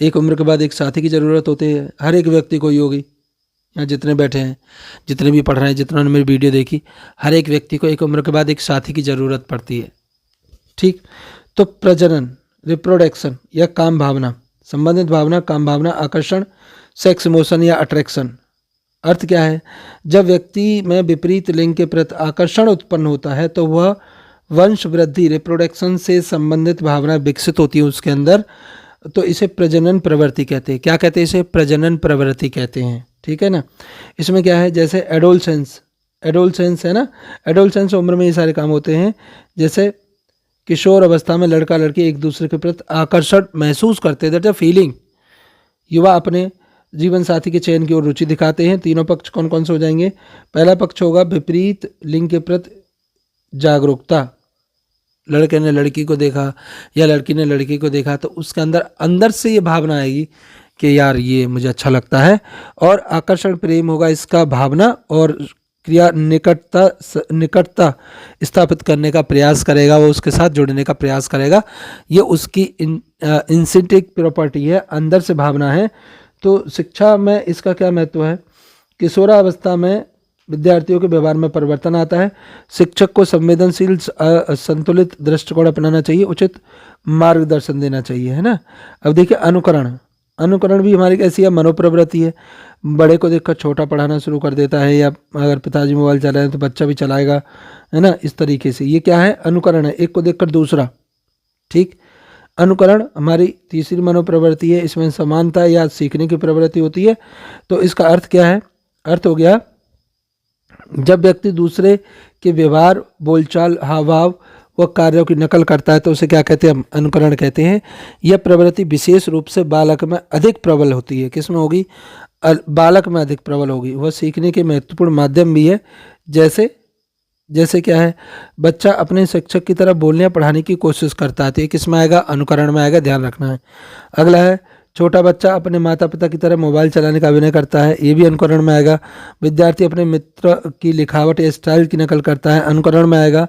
एक उम्र के बाद एक साथी की ज़रूरत होती है, हर एक व्यक्ति को ही होगी। यहाँ जितने बैठे हैं, जितने भी पढ़ रहे हैं, जितने ने मेरी वीडियो देखी, हर एक व्यक्ति को एक उम्र के बाद एक साथी की ज़रूरत पड़ती है। ठीक, तो प्रजनन, रिप्रोडक्शन या काम भावना, संबंधित भावना, काम भावना, आकर्षण, सेक्स इमोशन या अट्रैक्शन। अर्थ क्या है? जब व्यक्ति में विपरीत लिंग के प्रति आकर्षण उत्पन्न होता है तो वह वंश वृद्धि, रिप्रोडक्शन से संबंधित भावना विकसित होती है उसके अंदर, तो इसे प्रजनन प्रवृत्ति कहते हैं। क्या कहते हैं? इसे प्रजनन प्रवृत्ति कहते हैं। ठीक है ना। इसमें क्या है? जैसे एडोलसेंस है ना, एडोलसेंस उम्र में ये सारे काम होते हैं। जैसे किशोर अवस्था में लड़का लड़की एक दूसरे के प्रति आकर्षण महसूस करते हैं, दैट अ फीलिंग। युवा अपने जीवन साथी के चयन की ओर रुचि दिखाते हैं। तीनों पक्ष कौन कौन से हो जाएंगे? पहला पक्ष होगा विपरीत लिंग के प्रति जागरूकता। लड़के ने लड़की को देखा या लड़की ने लड़की को देखा तो उसके अंदर से ये भावना आएगी कि यार ये मुझे अच्छा लगता है, और आकर्षण प्रेम होगा इसका भावना, और क्रिया निकटता स्थापित करने का प्रयास करेगा, वो उसके साथ जुड़ने का प्रयास करेगा। ये उसकी इंस्टिंक्टिव प्रॉपर्टी है, अंदर से भावना है। तो शिक्षा में इसका क्या महत्व है? किशोरावस्था में विद्यार्थियों के व्यवहार में परिवर्तन आता है। शिक्षक को संवेदनशील संतुलित दृष्टिकोण अपनाना चाहिए, उचित मार्गदर्शन देना चाहिए, है ना। अब देखिए अनुकरण भी हमारी कैसी है? मनोप्रवृत्ति है। बड़े को देखकर छोटा पढ़ाना शुरू कर देता है, या अगर पिताजी मोबाइल चला रहे हैं तो बच्चा भी चलाएगा, है ना। इस तरीके से ये क्या है? अनुकरण है, एक को देखकर दूसरा। ठीक, अनुकरण हमारी तीसरी मनोप्रवृत्ति है। इसमें समानता या सीखने की प्रवृत्ति होती है। तो इसका अर्थ क्या है? अर्थ हो गया, जब व्यक्ति दूसरे के व्यवहार, बोलचाल, हाव भाव व कार्यों की नकल करता है तो उसे क्या कहते हैं? अनुकरण कहते हैं। यह प्रवृत्ति विशेष रूप से बालक में अधिक प्रबल होती है। किसमें होगी? बालक में अधिक प्रबल होगी। वह सीखने के महत्वपूर्ण माध्यम भी है। जैसे क्या है? बच्चा अपने शिक्षक की तरह बोलने या पढ़ाने की कोशिश करता है, तो ये किसमें आएगा? अनुकरण में आएगा, ध्यान रखना है। अगला है, छोटा बच्चा अपने माता पिता की तरह मोबाइल चलाने का अभिनय करता है, ये भी अनुकरण में आएगा। विद्यार्थी अपने मित्र की लिखावट या स्टाइल की नकल करता है, अनुकरण में आएगा।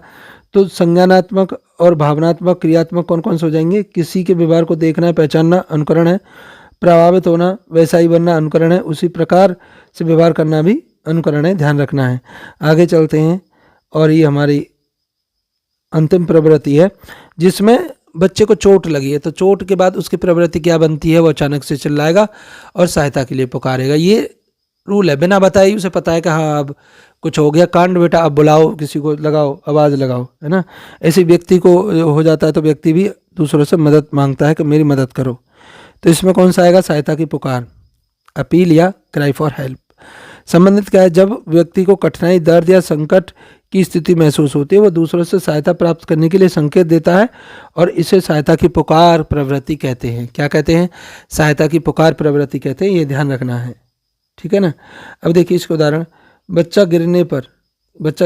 तो संज्ञानात्मक और भावनात्मक क्रियात्मक कौन कौन से हो जाएंगे? किसी के व्यवहार को देखना, पहचानना अनुकरण है। प्रभावित होना, वैसा ही बनना अनुकरण है। उसी प्रकार से व्यवहार करना भी अनुकरण है, ध्यान रखना है। आगे चलते हैं, और ये हमारी अंतिम प्रवृत्ति है, जिसमें बच्चे को चोट लगी है, तो चोट के बाद उसकी प्रवृत्ति क्या बनती है? वो अचानक से चिल्लाएगा और सहायता के लिए पुकारेगा। ये रूल है, बिना बताए ही उसे पता है कि हाँ अब कुछ हो गया, कांड बेटा, अब बुलाओ, किसी को लगाओ, आवाज़ लगाओ, है ना। ऐसे व्यक्ति को हो जाता है तो व्यक्ति भी दूसरों से मदद मांगता है कि मेरी मदद करो। तो इसमें कौन सा आएगा? सहायता की पुकार, अपील या क्राई फॉर हेल्प। संबंधित क्या है? जब व्यक्ति को कठिनाई, दर्द या संकट की स्थिति महसूस होती है, वह दूसरों से सहायता प्राप्त करने के लिए संकेत देता है, और इसे सहायता की पुकार प्रवृत्ति कहते हैं। क्या कहते हैं? सहायता की पुकार प्रवृत्ति कहते हैं, ये ध्यान रखना है, ठीक है ना। अब देखिए इसका उदाहरण, बच्चा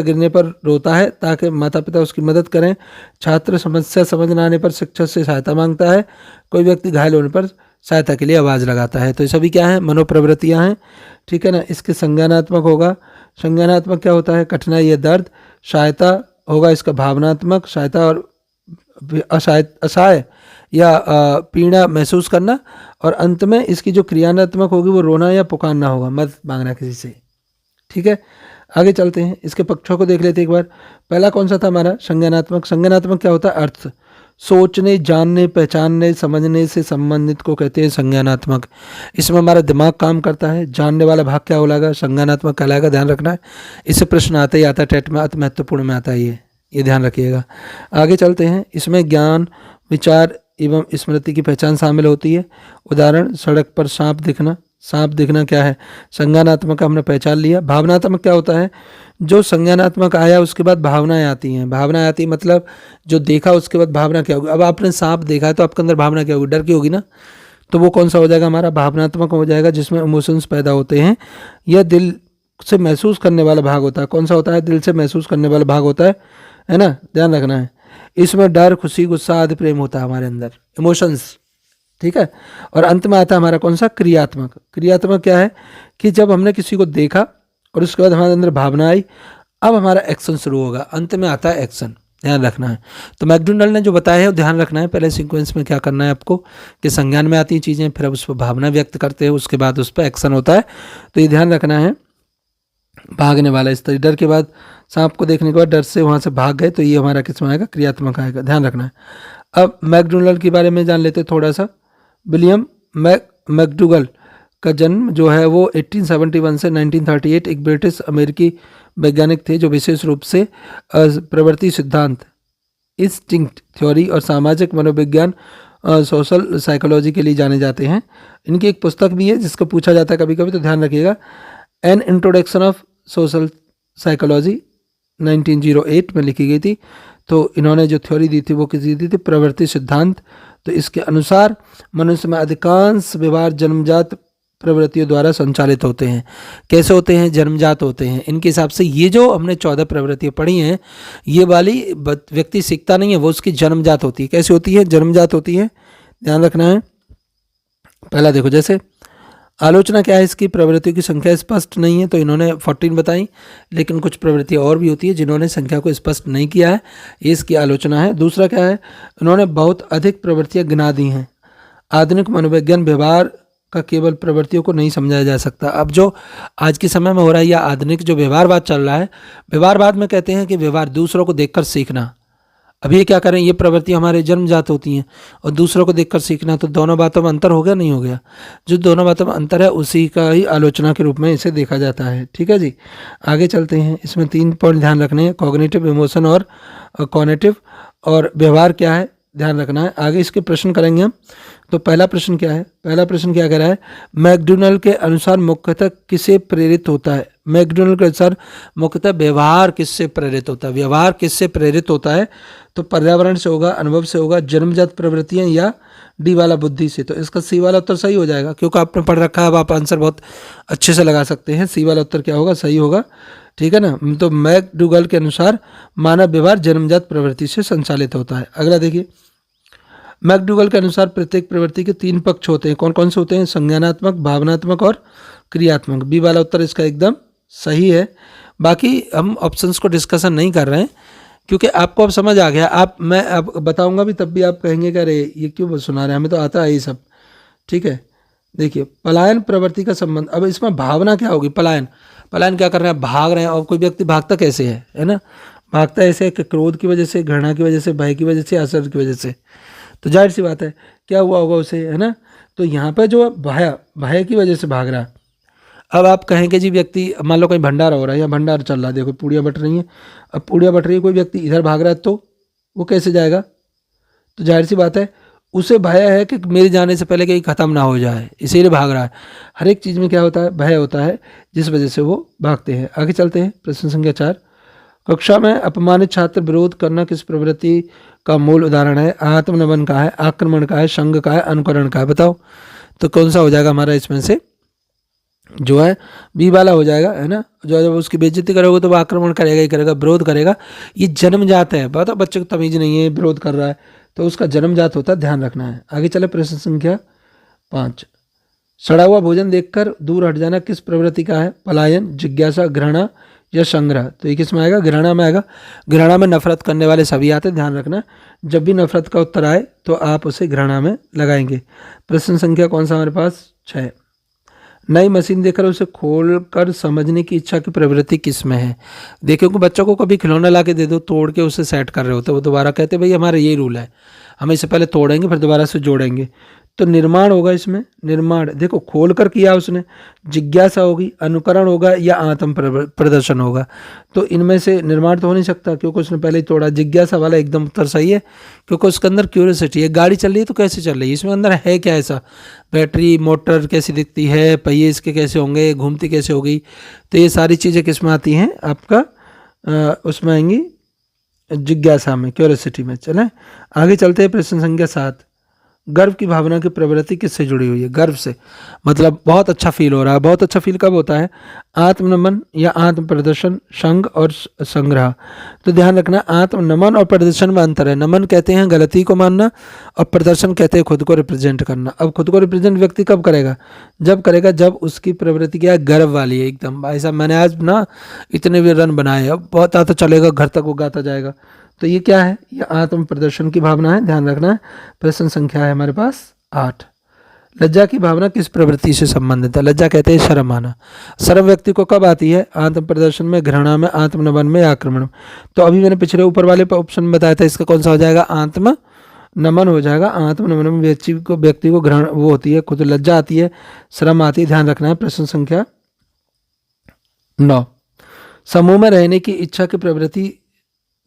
गिरने पर रोता है ताकि माता पिता उसकी मदद करें। छात्र समस्या समझ न आने पर शिक्षक से सहायता मांगता है। कोई व्यक्ति घायल होने पर सहायता के लिए आवाज़ लगाता है। तो ये सभी क्या है? मनोप्रवृत्तियाँ हैं, ठीक है ना। इसके संज्ञानात्मक होगा, संज्ञानात्मक क्या होता है? कठिनाई या दर्द। सहायता होगा इसका भावनात्मक, सहायता और असहाय या पीड़ा महसूस करना। और अंत में इसकी जो क्रियात्मक होगी वो रोना या पुकारना होगा, मदद मांगना किसी से, ठीक है। आगे चलते हैं, इसके पक्षों को देख लेते हैं एक बार। पहला कौन सा था हमारा? संज्ञानात्मक। संज्ञानात्मक क्या होता है? अर्थ, सोचने, जानने, पहचानने, समझने से संबंधित को कहते हैं संज्ञानात्मक। इसमें हमारा दिमाग काम करता है। जानने वाला भाग क्या होगा? संज्ञानात्मक कहलाएगा, ध्यान रखना है। इससे प्रश्न आता ही आता है, टेट में अति महत्वपूर्ण में आता है ये ध्यान रखिएगा। आगे चलते हैं, इसमें ज्ञान, विचार एवं स्मृति की पहचान शामिल होती है। उदाहरण, सड़क पर सांप दिखना। सांप दिखना क्या है? संज्ञानात्मक हमने पहचान लिया। भावनात्मक क्या होता है? जो संज्ञानात्मक आया उसके बाद भावनाएं आती हैं। भावनाएं आती मतलब जो देखा उसके बाद भावना क्या होगी? अब आपने सांप देखा है तो आपके अंदर भावना क्या होगी? डर की होगी ना। तो वो कौन सा हो जाएगा? हमारा भावनात्मक हो जाएगा, जिसमें इमोशंस पैदा होते हैं। यह दिल से महसूस करने वाला भाग होता है। कौन सा होता है? दिल से महसूस करने वाला भाग होता है ना, ध्यान रखना है। इसमें डर, खुशी, गुस्सा आदि प्रेम होता है हमारे अंदर, इमोशंस, ठीक है। और अंत में आता है हमारा कौन सा? क्रियात्मक। क्रियात्मक क्या है? कि जब हमने किसी को देखा और उसके बाद हमारे अंदर भावना आई, अब हमारा एक्शन शुरू होगा। अंत में आता है एक्शन, ध्यान रखना है। तो मैकडोनल्ड ने जो बताया है वो ध्यान रखना है। पहले सीक्वेंस में क्या करना है आपको कि संज्ञान में आती हैं चीज़ें, फिर अब उस पर भावना व्यक्त करते हैं, उसके बाद उस पर एक्शन होता है। तो ये ध्यान रखना है। भागने वाला, इस तरह डर के बाद सांप को देखने के बाद डर से वहाँ से भाग गए, तो ये हमारा किस में आएगा? क्रियात्मक आएगा, ध्यान रखना है। अब मैकडोनल्ड के बारे में जान लेते हैं थोड़ा सा। विलियम मैकडूगल का जन्म जो है वो 1871 से 1938 एक ब्रिटिश अमेरिकी वैज्ञानिक थे, जो विशेष रूप से प्रवृत्ति सिद्धांत, इंस्टिंक्ट थ्योरी और सामाजिक मनोविज्ञान, सोशल साइकोलॉजी के लिए जाने जाते हैं। इनकी एक पुस्तक भी है जिसको पूछा जाता है कभी कभी, तो ध्यान रखिएगा। An introduction of social psychology 1908 में लिखी गई थी। तो इन्होंने जो थ्योरी दी थी वो किसी दी थी? प्रवृत्ति सिद्धांत। तो इसके अनुसार मनुष्य में अधिकांश व्यवहार जन्मजात प्रवृत्तियों द्वारा संचालित होते हैं। कैसे होते हैं? जन्मजात होते हैं। इनके हिसाब से ये जो हमने 14 प्रवृत्तियाँ पढ़ी हैं, ये वाली व्यक्ति सीखता नहीं है, वो उसकी जन्मजात होती है। कैसे होती है? जन्मजात होती है, ध्यान रखना है। पहला देखो, जैसे आलोचना क्या है, इसकी प्रवृत्तियों की संख्या स्पष्ट नहीं है, तो इन्होंने 14 बताई, लेकिन कुछ प्रवृत्तियाँ और भी होती है जिन्होंने संख्या को स्पष्ट नहीं किया है, ये इसकी आलोचना है। दूसरा क्या है, इन्होंने बहुत अधिक प्रवृत्तियाँ गिना दी हैं। आधुनिक मनोविज्ञान व्यवहार का केवल प्रवृत्तियों को नहीं समझाया जा सकता। अब जो आज के समय में हो रहा है या आधुनिक जो व्यवहारवाद चल रहा है, व्यवहारवाद में कहते हैं कि व्यवहार दूसरों को देखकर सीखना। अब ये क्या करें, ये प्रवृत्ति हमारे जन्मजात होती हैं और दूसरों को देखकर सीखना, तो दोनों बातों में अंतर हो गया नहीं हो गया? जो दोनों बातों में अंतर है उसी का ही आलोचना के रूप में इसे देखा जाता है। ठीक है जी, आगे चलते हैं। इसमें 3 पॉइंट ध्यान रखने हैं, कॉग्निटिव, इमोशन और कॉग्निटिव, और व्यवहार क्या है ध्यान रखना है। आगे इसके प्रश्न करेंगे हम। तो पहला प्रश्न क्या है, पहला प्रश्न क्या कह रहा है, मैकडोनल्ड के अनुसार मुख्यतः किसे प्रेरित होता है? मैकडोनल्ड के अनुसार मुख्यतः व्यवहार किससे प्रेरित होता है? व्यवहार किससे प्रेरित होता है? तो पर्यावरण से होगा, अनुभव से होगा, जन्मजात प्रवृत्तियां, या डी वाला बुद्धि से। तो इसका सी वाला उत्तर सही हो जाएगा, क्योंकि आपने पढ़ रखा है, अब आप आंसर बहुत अच्छे से लगा सकते हैं। सी वाला उत्तर क्या होगा, सही होगा। ठीक है ना। तो मैकडोगल के अनुसार मानव व्यवहार जन्मजात प्रवृत्ति से संचालित होता है। अगला देखिए, मैकडोगल के अनुसार प्रत्येक प्रवृत्ति के 3 पक्ष होते हैं। कौन कौन से होते हैं? संज्ञानात्मक, भावनात्मक और क्रियात्मक। बी वाला उत्तर इसका एकदम सही है। बाकी हम ऑप्शंस को डिस्कशन नहीं कर रहे हैं, क्योंकि आपको अब समझ आ गया। मैं अब बताऊंगा भी तब भी आप कहेंगे कि अरे ये क्यों सुना रहे हैं, हमें तो आता है ये सब। ठीक है, देखिए पलायन प्रवृत्ति का संबंध। अब इसमें भावना क्या होगी? पलायन, पलायन क्या कर रहे हैं? भाग रहे हैं। और कोई व्यक्ति भागता कैसे है ना? भागता ऐसे है कि क्रोध की वजह से, घृणा की वजह से, भय की वजह से, आश्चर्य की वजह से। तो जाहिर सी बात है क्या हुआ होगा उसे, है ना? तो यहाँ पे जो भय की वजह से भाग रहा है। अब आप कहेंगे जी व्यक्ति, मान लो कहीं भंडारा हो रहा है या भंडारा चल रहा है, देखो पूड़ियाँ बट रही हैं, अब पूड़ियाँ बट रही है, कोई व्यक्ति इधर भाग रहा है तो वो कैसे जाएगा? तो जाहिर सी बात है उसे भय है कि मेरे जाने से पहले कहीं ख़त्म ना हो जाए, इसीलिए भाग रहा है। हर एक चीज़ में क्या होता है? भय होता है, जिस वजह से वो भागते हैं। आगे चलते हैं, प्रश्न संख्या 4। कक्षा में अपमानित छात्र विरोध करना किस प्रवृत्ति का मूल उदाहरण है? आत्मनमन का है, आक्रमण का है, संघ का है, अनुकरण का है? बताओ तो कौन सा हो जाएगा हमारा इसमें से? जो है बी वाला हो जाएगा, है ना? जो जब उसकी बेइज्जती करोगे तो वो आक्रमण करेगा ही करेगा, विरोध करेगा। ये जन्मजात है। बताओ बच्चे को तमीज नहीं है, विरोध कर रहा है, तो उसका जन्मजात होता है, ध्यान रखना है। आगे चले, प्रश्न संख्या 5। सड़ा हुआ भोजन देखकर दूर हट जाना किस प्रवृत्ति का है? पलायन, जिज्ञासा, घृणा या संग्रह? तो ये किस में आएगा? घृणा में आएगा। घृणा में नफरत करने वाले सभी आते, ध्यान रखना। जब भी नफरत का उत्तर आए तो आप उसे घृणा में लगाएंगे। प्रश्न संख्या कौन सा हमारे पास? 6। नई मशीन देखकर उसे खोल कर समझने की इच्छा की प्रवृत्ति किस में है? देखो कि बच्चों को कभी खिलौना ला के दे दो, तोड़ के उसे सेट कर रहे होते, वो दोबारा कहते भाई हमारा यही रूल है, हम इसे पहले तोड़ेंगे फिर दोबारा से जोड़ेंगे। तो निर्माण होगा इसमें, निर्माण। देखो खोल कर किया उसने, जिज्ञासा होगी, अनुकरण होगा या आत्म प्रदर्शन होगा? तो इनमें से निर्माण तो हो नहीं सकता, क्योंकि उसने पहले ही तोड़ा। जिज्ञासा वाला एकदम उत्तर सही है, क्योंकि उसके अंदर क्यूरियोसिटी है। गाड़ी चल रही है तो कैसे चल रही है, इसमें अंदर है क्या ऐसा? बैटरी, मोटर कैसी दिखती है, पहिए इसके कैसे होंगे, घूमती कैसे होगी? तो ये सारी चीज़ें किस में आती हैं? आपका उसमें आएंगी जिज्ञासा में, क्यूरियोसिटी में। चलें आगे चलते हैं, प्रश्न संख्या 7। गर्व की भावना की प्रवृत्ति किससे जुड़ी हुई है? गर्व से, मतलब बहुत अच्छा फील हो रहा है। बहुत अच्छा फील कब होता है? आत्मनमन या आत्म प्रदर्शन, संग और संग्रह? तो ध्यान रखना, आत्मनमन और प्रदर्शन में अंतर है। नमन कहते हैं गलती को मानना, और प्रदर्शन कहते हैं खुद को रिप्रेजेंट करना। अब खुद को रिप्रेजेंट व्यक्ति कब करेगा? जब करेगा जब उसकी प्रवृत्ति क्या है? गर्व वाली है एकदम। भाई साहब मैंने आज ना इतने भी रन बनाए, अब बहुत आता चलेगा, घर तक वो गाता जाएगा। तो ये क्या है? ये आत्म प्रदर्शन की भावना है, ध्यान रखना है। प्रश्न संख्या है हमारे पास 8। लज्जा की भावना किस प्रवृत्ति से संबंधित है? लज्जा कहते हैं शर्म आना। शर्म व्यक्ति को कब आती है? आत्म प्रदर्शन में, घृणा में, आत्मनमन में, आक्रमण में। तो अभी मैंने पिछले ऊपर वाले पर ऑप्शन बताया था, इसका कौन सा हो जाएगा? आत्म नमन हो जाएगा। आत्मनमन में व्यक्ति को घृणा वो होती है, खुद लज्जा आती है, शर्म आती है, ध्यान रखना है। प्रश्न संख्या 9। समूह में रहने की इच्छा की प्रवृत्ति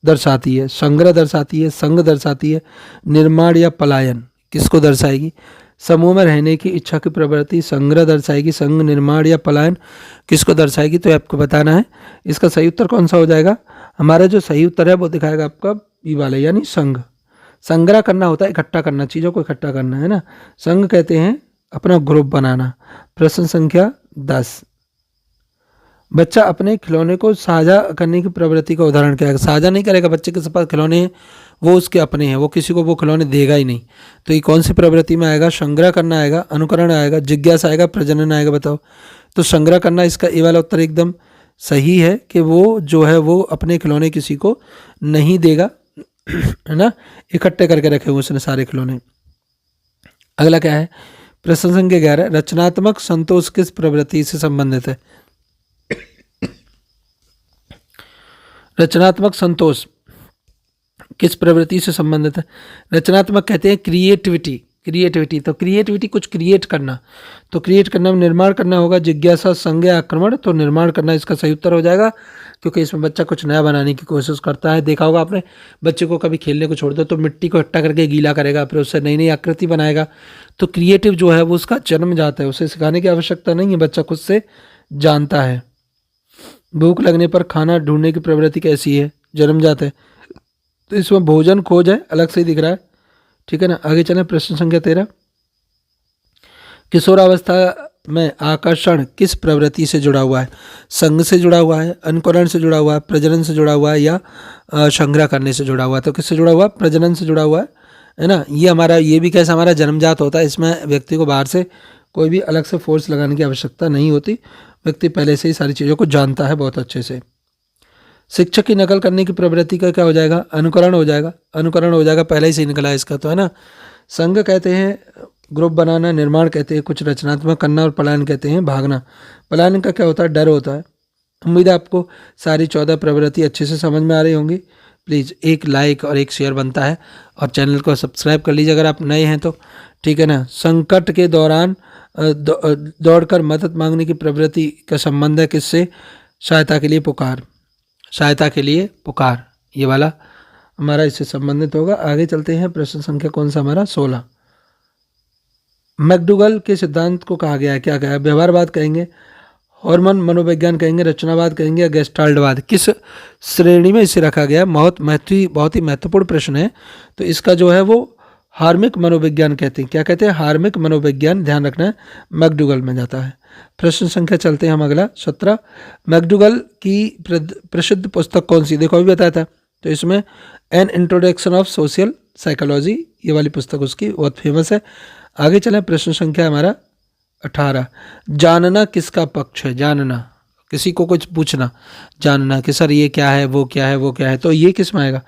दर्शाती है, संग्रह दर्शाती है, संघ दर्शाती है, निर्माण या पलायन? किसको दर्शाएगी? समूह में रहने की इच्छा की प्रवृत्ति संग्रह दर्शाएगी, संघ, निर्माण या पलायन किसको दर्शाएगी? तो आपको बताना है। इसका सही उत्तर कौन सा हो जाएगा? हमारा जो सही उत्तर है वो दिखाएगा आपका बी वाला, यानी संघ। संग्रह करना होता है इकट्ठा करना, चीज़ों को इकट्ठा करना, है ना? संघ कहते हैं अपना ग्रुप बनाना। प्रश्न संख्या 10। बच्चा अपने खिलौने को साझा करने की प्रवृत्ति का उदाहरण क्या है? साझा नहीं करेगा, बच्चे के पास खिलौने हैं वो उसके अपने हैं, वो किसी को वो खिलौने देगा ही नहीं। तो ये कौन सी प्रवृत्ति में आएगा? संग्रह करना आएगा, अनुकरण आएगा, जिज्ञासा आएगा, प्रजनन आएगा। बताओ। तो संग्रह करना, इसका ये वाला उत्तर एकदम सही है कि वो जो है वो अपने खिलौने किसी को नहीं देगा, है ना, इकट्ठे करके रखे हुए उसने सारे खिलौने। अगला क्या है? प्रश्न संख्या 11, रचनात्मक संतोष किस प्रवृत्ति से संबंधित है? रचनात्मक संतोष किस प्रवृत्ति से संबंधित है? रचनात्मक कहते हैं क्रिएटिविटी, क्रिएटिविटी। तो क्रिएटिविटी कुछ क्रिएट करना, तो क्रिएट करना में निर्माण करना होगा, जिज्ञासा, संज्ञा, आक्रमण। तो निर्माण करना इसका सही उत्तर हो जाएगा, क्योंकि इसमें बच्चा कुछ नया बनाने की कोशिश करता है। देखा होगा आपने, बच्चे को कभी खेलने को छोड़ दो तो मिट्टी को इकट्ठा करके गीला करेगा, फिर उससे नई नई आकृति बनाएगा। तो क्रिएटिव जो है वो उसका जन्म जाता है, उसे सिखाने की आवश्यकता नहीं है, बच्चा खुद से जानता है। भूख लगने पर खाना ढूंढने की प्रवृत्ति कैसी है? जन्म जाता है। तो इसमें भोजन खोज है, अलग से ही दिख रहा है, ठीक है ना। आगे चलें, प्रश्न संख्या 13, किशोरावस्था में आकर्षण किस प्रवृत्ति से जुड़ा हुआ है? संग से जुड़ा हुआ है, अनुकरण से जुड़ा हुआ है, प्रजनन से जुड़ा हुआ है, या संग्रह करने से जुड़ा हुआ है? तो किससे जुड़ा हुआ है? प्रजनन से जुड़ा हुआ है ना। ये हमारा, ये भी कैसा हमारा जन्मजात होता है, इसमें व्यक्ति को बाहर से कोई भी अलग से फोर्स लगाने की आवश्यकता नहीं होती, व्यक्ति पहले से ही सारी चीज़ों को जानता है बहुत अच्छे से। शिक्षक की नकल करने की प्रवृत्ति का क्या हो जाएगा? अनुकरण हो जाएगा, अनुकरण हो जाएगा, पहले ही से निकला है इसका, तो है ना। संघ कहते हैं ग्रुप बनाना, निर्माण कहते हैं कुछ रचनात्मक करना, और पलायन कहते हैं भागना। पलायन का क्या होता है? डर होता है। उम्मीद है आपको सारी 14 प्रवृत्ति अच्छे से समझ में आ रही होंगी। प्लीज़ एक लाइक और एक शेयर बनता है, और चैनल को सब्सक्राइब कर लीजिए अगर आप नए हैं तो, ठीक है ना। संकट के दौरान दौड़कर मदद मांगने की प्रवृत्ति का संबंध है किससे? सहायता के लिए पुकार, सहायता के लिए पुकार, ये वाला हमारा इससे संबंधित होगा। आगे चलते हैं, प्रश्न संख्या कौन सा हमारा? 16। मैकडूगल के सिद्धांत को कहा गया है, क्या कहा है? व्यवहारवाद कहेंगे, हार्मन मनोविज्ञान कहेंगे, रचनावाद कहेंगे, या गेस्टाल्टवाद? किस श्रेणी में इसे रखा गया है? बहुत ही महत्वपूर्ण प्रश्न है। तो इसका जो है वो हार्मिक मनोविज्ञान कहते हैं। क्या कहते हैं? हार्मिक मनोविज्ञान, ध्यान रखना है, मैकडूगल में जाता है। प्रश्न संख्या चलते हैं हम अगला 17। मैकडूगल की प्रसिद्ध पुस्तक कौन सी? देखो अभी बताया था, तो इसमें an introduction of social psychology, ये वाली पुस्तक उसकी बहुत फेमस है। आगे चलें, प्रश्न संख्या हमारा 18। जानना किसका पक्ष है? जानना, किसी को कुछ पूछना, जानना कि सर ये क्या है, वो क्या है, वो क्या है, तो ये किस में आएगा?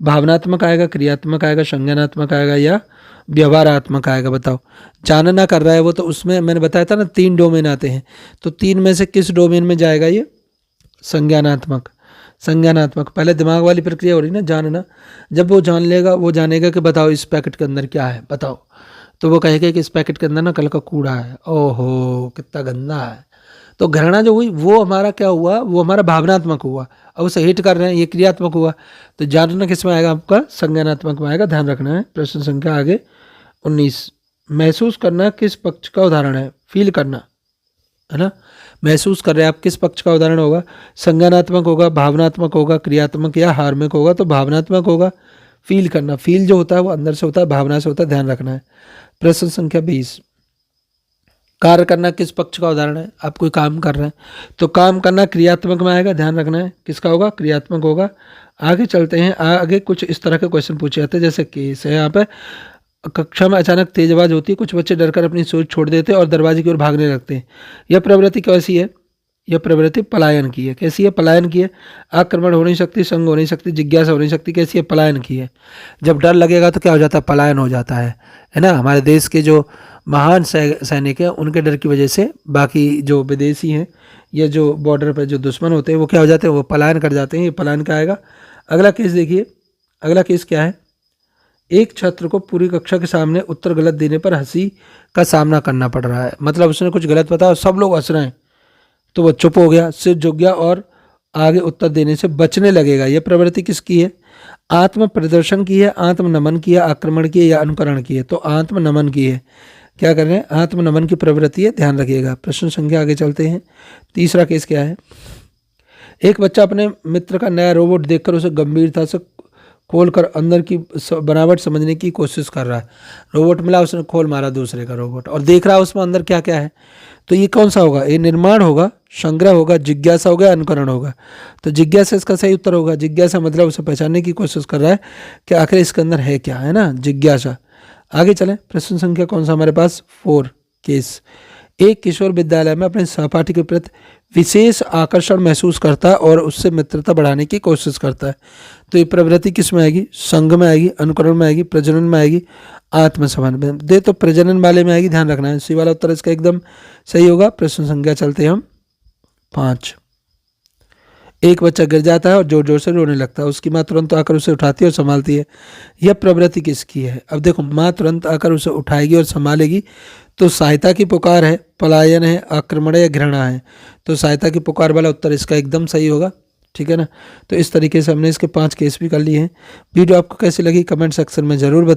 भावनात्मक आएगा, क्रियात्मक आएगा, संज्ञानात्मक आएगा, या व्यवहारात्मक आएगा? बताओ। जानना कर रहा है वो, तो उसमें मैंने बताया था ना 3 डोमेन आते हैं, तो 3 में से किस डोमेन में जाएगा ये? संज्ञानात्मक, संज्ञानात्मक। पहले दिमाग वाली प्रक्रिया हो रही ना, जानना। जब वो जान लेगा, वो जानेगा कि बताओ इस पैकेट के अंदर क्या है, बताओ, तो वो कहेगा कि इस पैकेट के अंदर ना कल का कूड़ा है, ओहो कितना गंदा है। तो घृणा जो हुई वो हमारा क्या हुआ? वो हमारा भावनात्मक हुआ, और उसे हिट कर रहे हैं, ये क्रियात्मक हुआ। तो जानना किस में आएगा? आपका संज्ञानात्मक में आएगा, ध्यान रखना है। प्रश्न संख्या आगे 19। महसूस करना किस पक्ष का उदाहरण है? फील करना, है ना। महसूस कर रहे हैं आप, किस पक्ष का उदाहरण होगा? संज्ञानात्मक होगा, भावनात्मक होगा, क्रियात्मक या हार्मिक होगा? तो भावनात्मक होगा। फील करना, फील जो होता है वो अंदर से होता है, भावना से होता है, ध्यान रखना है। प्रश्न संख्या 20। कार्य करना किस पक्ष का उदाहरण है? आप कोई काम कर रहे हैं, तो काम करना क्रियात्मक में आएगा, ध्यान रखना है, किसका होगा? क्रियात्मक होगा। आगे चलते हैं, आगे कुछ इस तरह के क्वेश्चन पूछे जाते हैं, जैसे केस है यहाँ पे। कक्षा में अचानक तेज आवाज होती है, कुछ बच्चे डरकर अपनी सोच छोड़ देते हैं और दरवाजे की ओर भागने लगते हैं। यह प्रवृत्ति कैसी है? यह प्रवृत्ति पलायन की है। कैसी है? पलायन की है। आक्रमण हो नहीं सकती, संग हो नहीं सकती, जिज्ञासा हो नहीं सकती, कैसी है? पलायन की है। जब डर लगेगा तो क्या हो जाता है? पलायन हो जाता है ना। हमारे देश के जो महान सैनिक हैं, उनके डर की वजह से बाकी जो विदेशी हैं या जो बॉर्डर पर जो दुश्मन होते हैं वो क्या हो जाते हैं? वो पलायन कर जाते हैं। ये पलायन का आएगा। अगला केस देखिए, अगला केस क्या है? एक छात्र को पूरी कक्षा के सामने उत्तर गलत देने पर हंसी का सामना करना पड़ रहा है। मतलब उसने कुछ गलत बताया और सब लोग हंस रहे हैं, तो वह चुप हो गया, सिर झुक गया और आगे उत्तर देने से बचने लगेगा। यह प्रवृत्ति किसकी है? आत्म प्रदर्शन की है, आत्म नमन की है, आक्रमण की है, या अनुकरण की है? तो आत्म नमन की है। क्या कर रहे हैं? आत्म नमन की प्रवृत्ति है, ध्यान रखिएगा। प्रश्न संख्या आगे चलते हैं। तीसरा केस क्या है? एक बच्चा अपने मित्र का नया रोबोट देखकर उसे गंभीरता से खोल कर अंदर की बनावट समझने की कोशिश कर रहा है। रोबोट मिला, उसने खोल मारा दूसरे का रोबोट और देख रहा है उसमें अंदर क्या क्या है। तो ये कौन सा होगा? ये निर्माण होगा, संग्रह होगा, जिज्ञासा होगा, अनुकरण होगा। तो जिज्ञासा इसका सही उत्तर होगा। जिज्ञासा मतलब उसे पहचानने की कोशिश कर रहा है कि आखिर इसके अंदर है क्या, है ना, जिज्ञासा। आगे चलें, प्रश्न संख्या कौन सा हमारे पास? 4 केस। एक किशोर विद्यालय में अपने सहपाठी के प्रति विशेष आकर्षण महसूस करता है और उससे मित्रता बढ़ाने की कोशिश करता है। तो ये प्रवृत्ति किस में आएगी? संघ में आएगी, अनुकरण में आएगी, प्रजनन में आएगी, आत्मसंबंध में। दे तो प्रजनन वाले में आएगी, ध्यान रखना है। सी वाला उत्तर इसका एकदम सही होगा। प्रश्न संख्या चलते हैं हम 5। एक बच्चा गिर जाता है और जोर जोर से रोने लगता है। उसकी माँ तुरंत आकर उसे उठाती है और संभालती है। यह प्रवृत्ति किसकी है? अब देखो, माँ तुरंत आकर उसे उठाएगी और संभालेगी, तो सहायता की पुकार है, पलायन है, आक्रमण है या घृणा है? तो सहायता की पुकार वाला उत्तर इसका एकदम सही होगा। ठीक है ना। तो इस तरीके से हमने इसके 5 केस भी कर लिए हैं। वीडियो आपको कैसी लगी कमेंट सेक्शन में ज़रूर बताएं।